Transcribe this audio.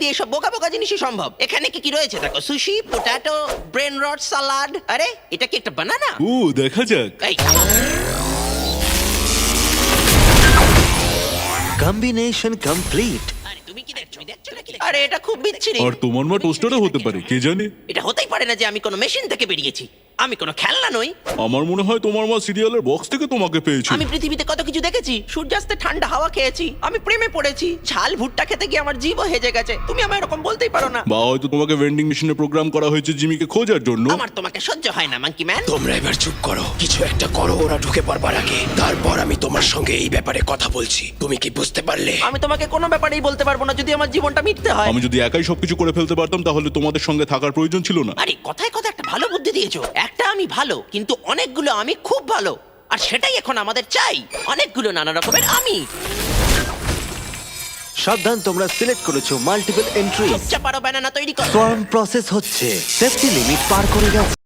দিয়ে সব বোকা বোকা জিনিসই সম্ভব। এখানে কি কি রয়েছে দেখো, সুশি, পোটাটো, ব্রেন রট, সালাড। আরে এটা কি একটা বানানা? দেখা যাক। এই থামো। Combination complete. আরে তুমি কি দেখছো নাকি? আরে এটা খুব বিচ্ছিরি। আর তোমার মা টোস্টারও হতে পারে, কে জানে। এটা হতেই পারে না যে আমি কোনো মেশিন থেকে বেরিয়েছি। আমি কোনো খেলনা নই। আমার মনে হয় তোমার মা সিরিয়ালের বক্স থেকে তোমাকে পেয়েছে। আমি পৃথিবীতে কত কিছু দেখেছি, সূর্যাস্তে ঠান্ডা হাওয়া খেয়েছি, আমি প্রেমে পড়েছি, ঝাল ভুট্টা খেতে গিয়ে আমার জীবও হেজে গেছে। তুমি আমায় এরকম বলতেই পারো না। বা হয়তো তোমাকে ভেন্ডিং মেশিনে প্রোগ্রাম করা হয়েছে জিমিকে খোঁজার জন্য। আমার তোমাকে সহ্য হয় না মাঙ্কি ম্যান। তোমরা এবার চুপ করো, কিছু একটা করো ওরা ঢুকে পড়বার আগে। তারপর আমি তোমার সঙ্গে এই ব্যাপারে কথা বলছি। তুমি কি বুঝতে পারলে? আমি তোমাকে কোনো ব্যাপারেই বলতে পারবো না যদি আমার জীবনটা মিটতে হয়। আমি যদি একাই সবকিছু করে ফেলতে পারতাম তাহলে তোমাদের সঙ্গে থাকার প্রয়োজন ছিল না। আরে কথায় কথা একটা ভালো বুদ্ধি দিয়েছো। একটা আমি ভালো, কিন্তু অনেকগুলো আমি খুব ভালো, আর সেটাই এখন আমাদের চাই। অনেকগুলো নানা রকমের আমি। সাবধান, তোমরা সিলেক্ট করেছো মাল্টিপল এন্ট্রি। চুপচাপ আরো ব্যানানা তৈরি করো। সোয়ার্ম প্রসেস হচ্ছে, সেফটি লিমিট পার করে গেছে।